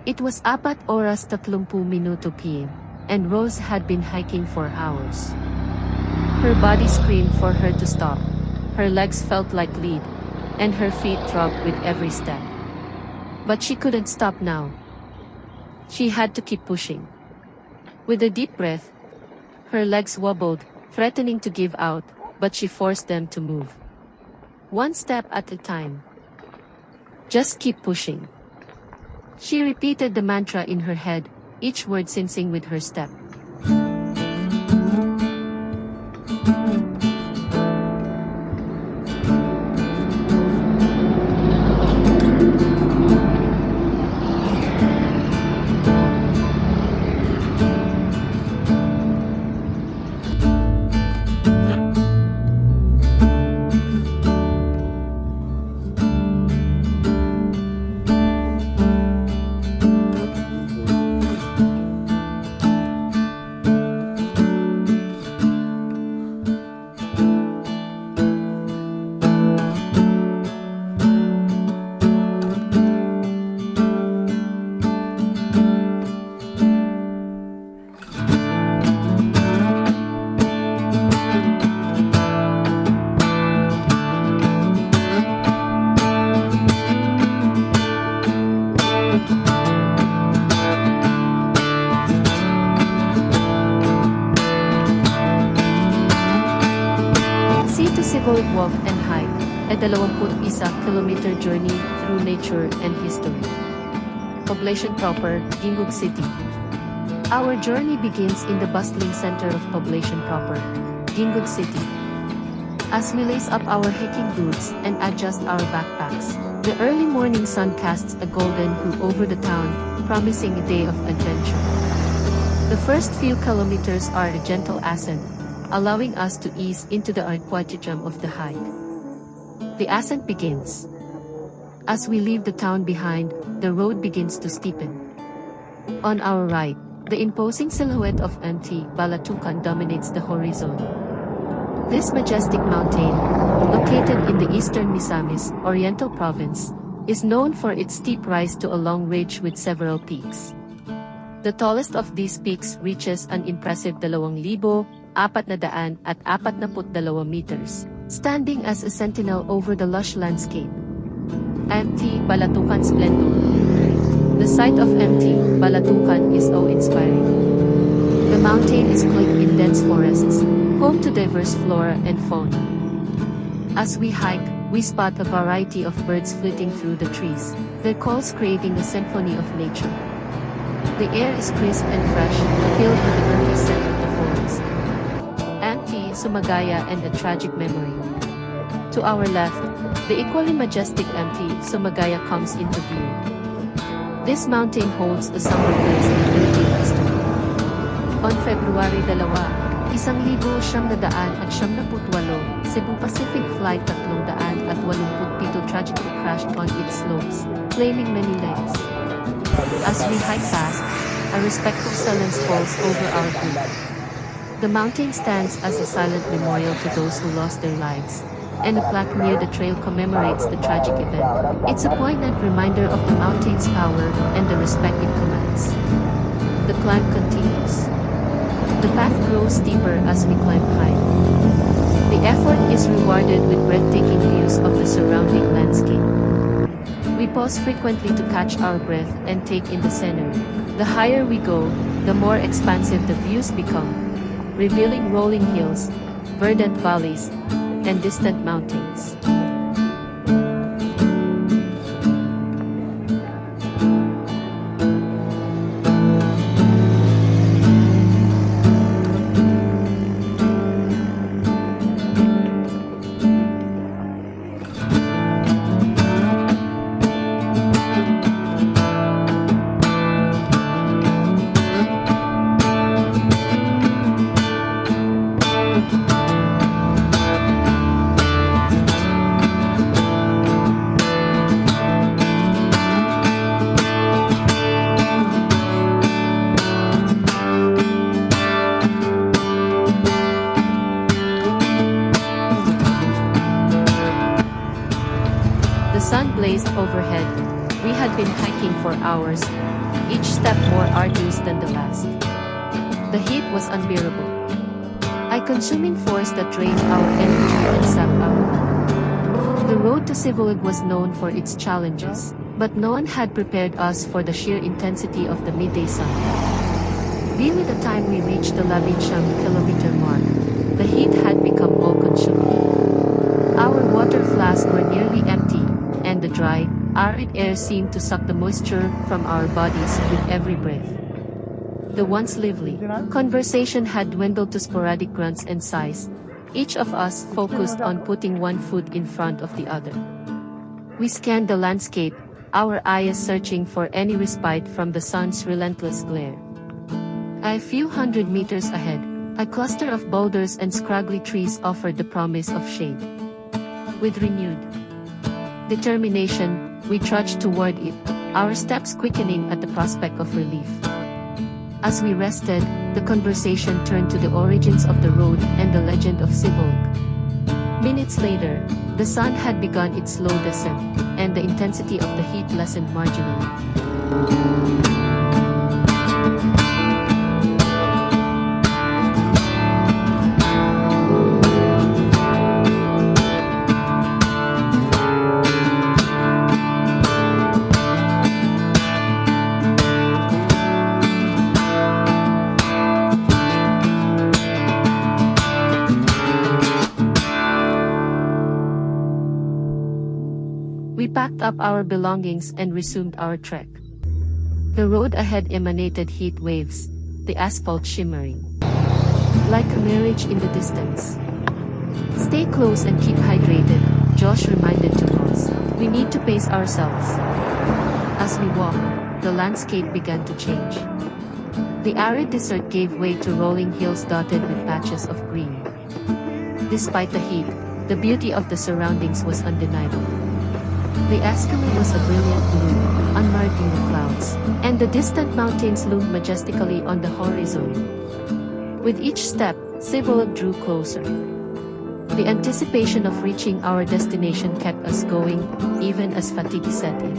It was 4:30 p.m., and Rose had been hiking for hours. Her body screamed for her to stop. Her legs felt like lead, and her feet throbbed with every step. But she couldn't stop now. She had to keep pushing. With a deep breath, her legs wobbled, threatening to give out, but she forced them to move. One step at a time. Just keep pushing. She repeated the mantra in her head, each word syncing with her step. Civoleg walk and hike, a 21-kilometer journey through nature and history. Population proper, Gingoog City. Our journey begins in the bustling center of population proper, Gingoog City. As we lace up our hiking boots and adjust our backpacks, the early morning sun casts a golden hue over the town, promising a day of adventure. The first few kilometers are a gentle ascent, allowing us to ease into the aquaticum of the hike. The ascent begins. As we leave the town behind, the road begins to steepen. On our right, the imposing silhouette of Mt. Balatucan dominates the horizon. This majestic mountain, located in the eastern Misamis Oriental Province, is known for its steep rise to a long ridge with several peaks. The tallest of these peaks reaches an impressive 2,442 meters, standing as a sentinel over the lush landscape. Mt. Balatucan Splendor. The sight of Mt. Balatucan is awe-inspiring. The mountain is cloaked in dense forests, home to diverse flora and fauna. As we hike, we spot a variety of birds flitting through the trees, their calls creating a symphony of nature. The air is crisp and fresh, filled with the earthy scent of the forest. Mt. Sumagaya and a tragic memory. To our left, the equally majestic Mt. Sumagaya comes into view. This mountain holds a somber place in Philippine history. On February 2, 1978, Cebu Pacific Flight 387 tragically crashed on its slopes, claiming many lives. As we hike past, a respectful silence falls over our group. The mountain stands as a silent memorial to those who lost their lives, and a plaque near the trail commemorates the tragic event. It's a poignant reminder of the mountain's power and the respect it commands. The climb continues. The path grows steeper as we climb high. The effort is rewarded with breathtaking views of the surrounding landscape. We pause frequently to catch our breath and take in the scenery. The higher we go, the more expansive the views become, revealing rolling hills, verdant valleys, and distant mountains. been hiking for hours, each step more arduous than the last. The heat was unbearable, a consuming force that drained our energy and sapped our mood. The road to Civoleg was known for its challenges, but no one had prepared us for the sheer intensity of the midday sun. By the time we reached the 11-kilometer mark, the heat had become all-consuming. Our water flasks were nearly empty, and the dry, arid air seemed to suck the moisture from our bodies with every breath. The once lively conversation had dwindled to sporadic grunts and sighs, each of us focused on putting one foot in front of the other. We scanned the landscape, our eyes searching for any respite from the sun's relentless glare. A few hundred meters ahead, a cluster of boulders and scraggly trees offered the promise of shade. With renewed determination, we trudged toward it, our steps quickening at the prospect of relief. As we rested, the conversation turned to the origins of the road and the legend of Civoleg. Minutes later, the sun had begun its slow descent, and the intensity of the heat lessened marginally. We packed up our belongings and resumed our trek. The road ahead emanated heat waves, the asphalt shimmering like a mirage in the distance. "Stay close and keep hydrated," Josh reminded to Roz. "We need to pace ourselves." As we walked, the landscape began to change. The arid desert gave way to rolling hills dotted with patches of green. Despite the heat, the beauty of the surroundings was undeniable. The Escalade was a brilliant blue, unmarred in the clouds, and the distant mountains loomed majestically on the horizon. With each step, Civoleg drew closer. The anticipation of reaching our destination kept us going, even as fatigue set in.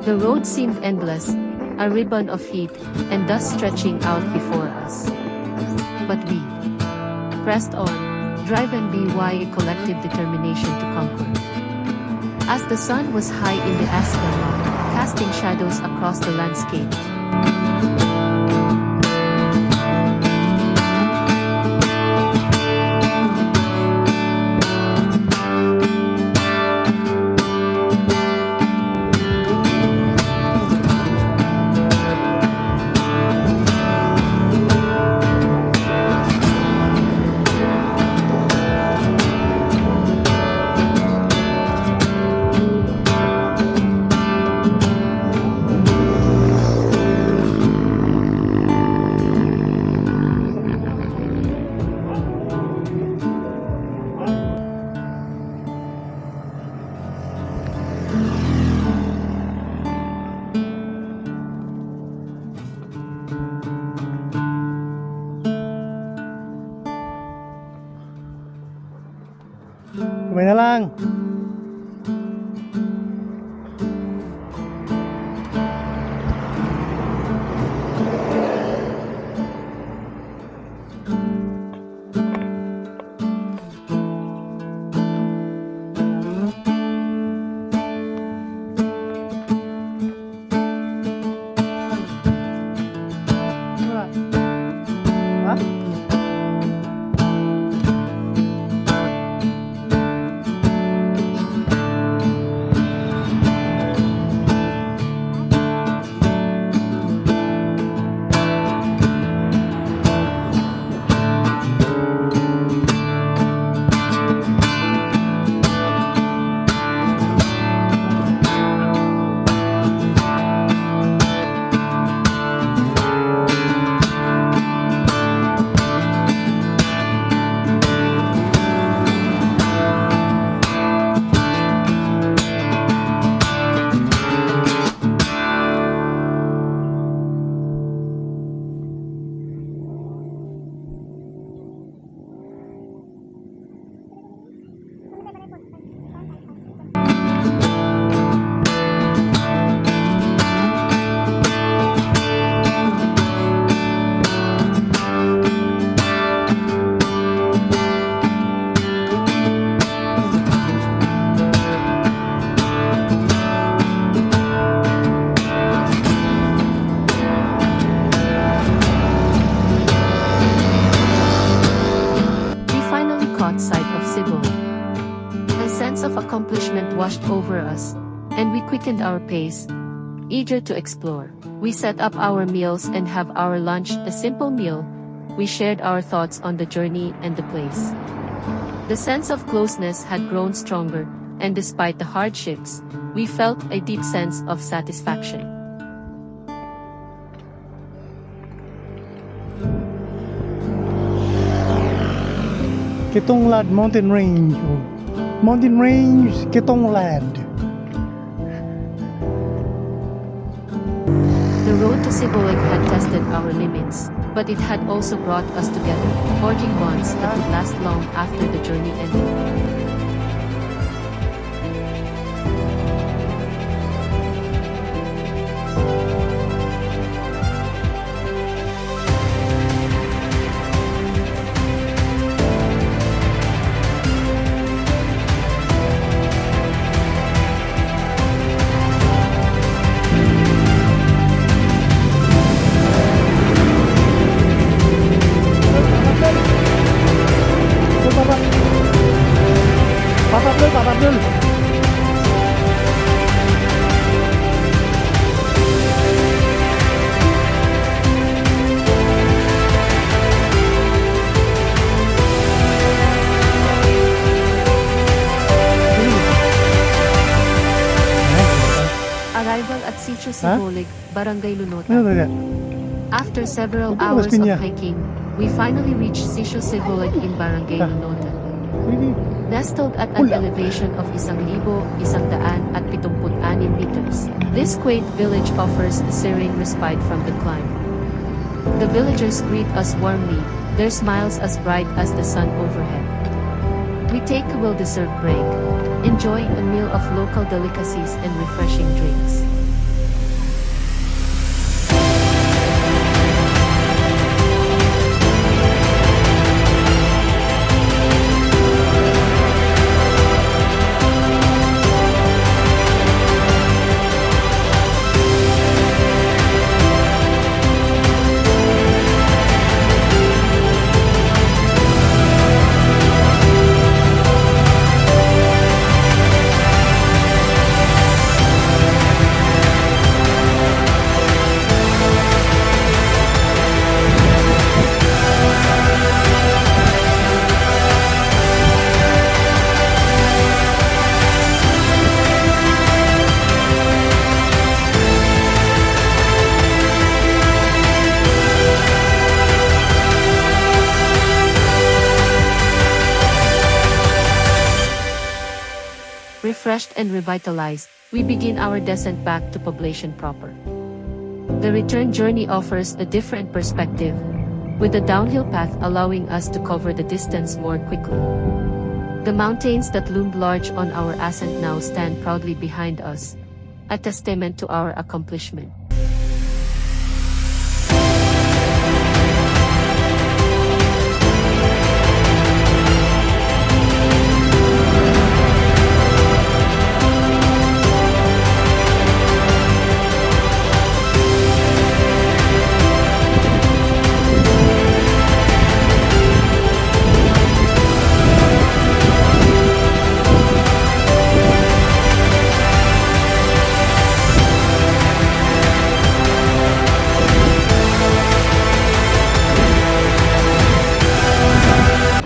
The road seemed endless, a ribbon of heat, and dust stretching out before us. But we pressed on, driven by a collective determination to conquer. As the sun was high in the ascent, casting shadows across the landscape, Kumay na lang. Ha? washed over us, and we quickened our pace, eager to explore. We set up our meals and have our lunch, a simple meal. We shared our thoughts on the journey and the place. The sense of closeness had grown stronger, and despite the hardships, we felt a deep sense of satisfaction. Ketong Lad Mountain Range. Mountain Range, Ketong Lad. The road to Civoleg had tested our limits, but it had also brought us together, forging bonds that would last long after the journey ended. Papat dulu. Arrival at Sitio Civoleg, Barangay Lunota. Ano ba yan? After several Ito, hours of Pinya. hiking, we finally reached Sitio Civoleg in Barangay Lunota. Pwede. Nestled at an Ula. elevation of 1,176 meters, this quaint village offers a serene respite from the climb. The villagers greet us warmly, their smiles as bright as the sun overhead. We take a well-deserved break, enjoying a meal of local delicacies and refreshing drinks. Refreshed and revitalized, we begin our descent back to Poblacion proper. The return journey offers a different perspective, with the downhill path allowing us to cover the distance more quickly. The mountains that loomed large on our ascent now stand proudly behind us, a testament to our accomplishment.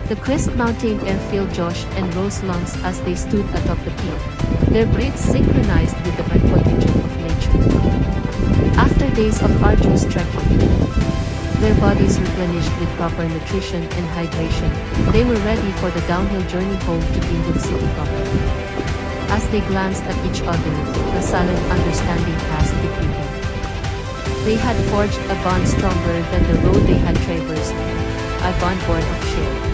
The crisp mountain air filled Josh and Rose's lungs as they stood atop the peak, their breaths synchronized with the contagion of nature. After days of arduous trekking, their bodies replenished with proper nutrition and hydration, they were ready for the downhill journey home to Gingoog City proper. As they glanced at each other, a silent understanding passed between them. They had forged a bond stronger than the road they had traversed, a bond born of shared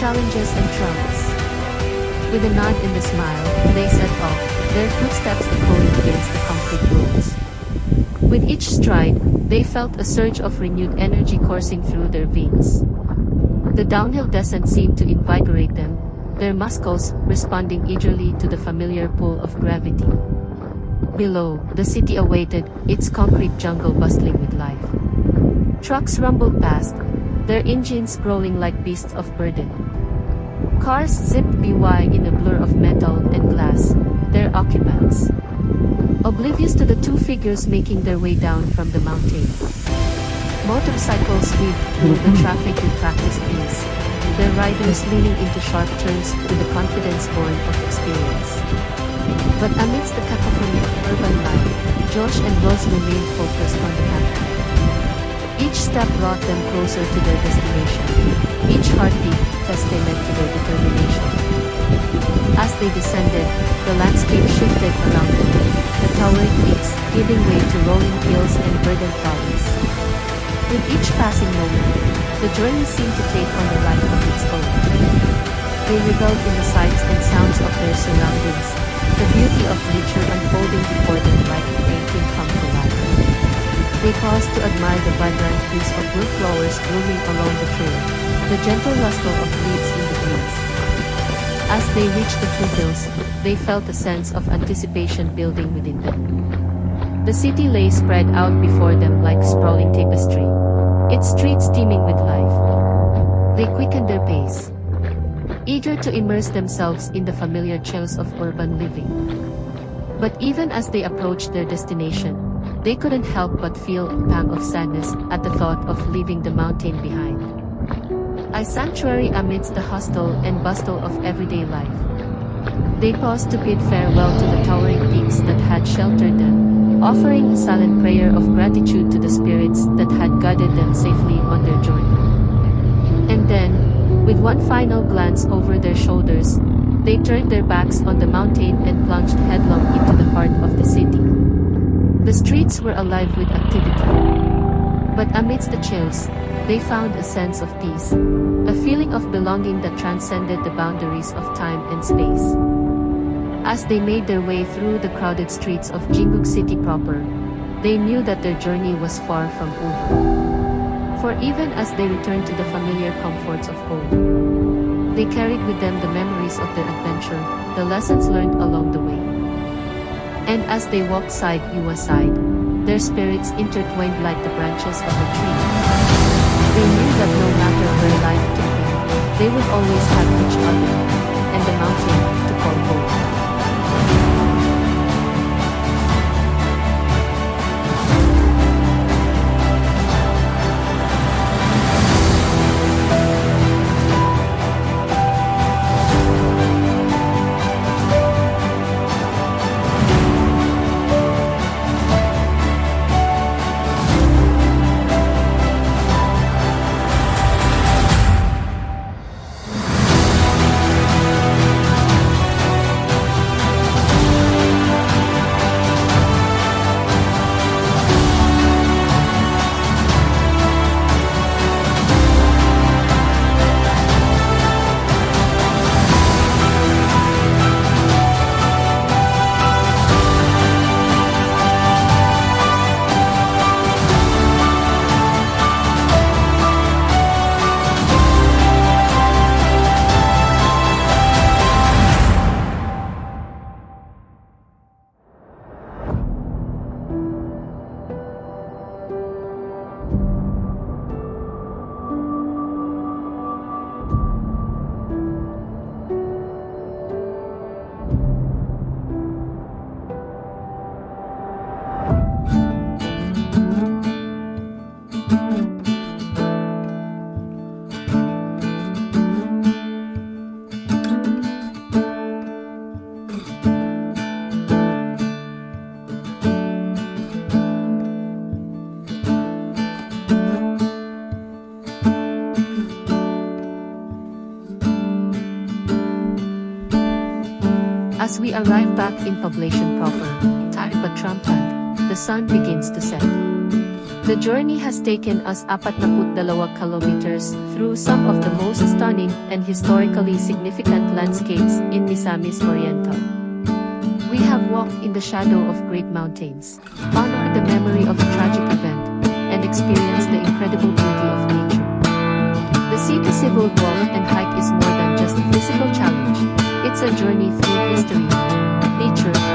challenges and triumphs. With a nod and a smile, they set off, their footsteps echoing against the concrete roads. With each stride, they felt a surge of renewed energy coursing through their veins. The downhill descent seemed to invigorate them, their muscles responding eagerly to the familiar pull of gravity. Below, the city awaited, its concrete jungle bustling with life. Trucks rumbled past, their engines growling like beasts of burden. Cars zipped by in a blur of metal and glass, their occupants oblivious to the two figures making their way down from the mountain. Motorcycles weaved through the traffic with practiced ease, their riders leaning into sharp turns with the confidence born of experience. But amidst the cacophony of urban life, Josh and Roz remained focused on the path. Each step brought them closer to their destination, each heartbeat testament to their determination. As they descended, the landscape shifted around them, the towering peaks giving way to rolling hills and verdant valleys. With each passing moment, the journey seemed to take on a life of its own. They reveled in the sights and sounds of their surroundings, the beauty of nature unfolding before them like a painting come to life. They paused to admire the vibrant hues of wildflowers blooming along the trail, the gentle rustle of leaves in the breeze. As they reached the foothills, they felt a sense of anticipation building within them. The city lay spread out before them like sprawling tapestry, its streets teeming with life. They quickened their pace, eager to immerse themselves in the familiar chills of urban living. But even as they approached their destination, they couldn't help but feel a pang of sadness at the thought of leaving the mountain behind. A sanctuary amidst the hustle and bustle of everyday life. They paused to bid farewell to the towering peaks that had sheltered them, offering a silent prayer of gratitude to the spirits that had guided them safely on their journey. And then, with one final glance over their shoulders, they turned their backs on the mountain and plunged headlong into the heart of the city. The streets were alive with activity. But amidst the chills, they found a sense of peace, a feeling of belonging that transcended the boundaries of time and space. As they made their way through the crowded streets of Jingoog City proper, they knew that their journey was far from over. For even as they returned to the familiar comforts of home, they carried with them the memories of their adventure, the lessons learned along the way. And as they walked side by side, their spirits intertwined like the branches of a tree. They knew that no matter where life took them, they would always have each other, and the mountain to call home. As we arrive back in Poblacion proper, tired but triumphant, the sun begins to set. The journey has taken us 42 kilometers through some of the most stunning and historically significant landscapes in Misamis Oriental. We have walked in the shadow of great mountains, honored the memory of a tragic event, and experienced the incredible beauty of nature. The Civoleg walk and hike is more than just a physical challenge. It's a journey through history, nature,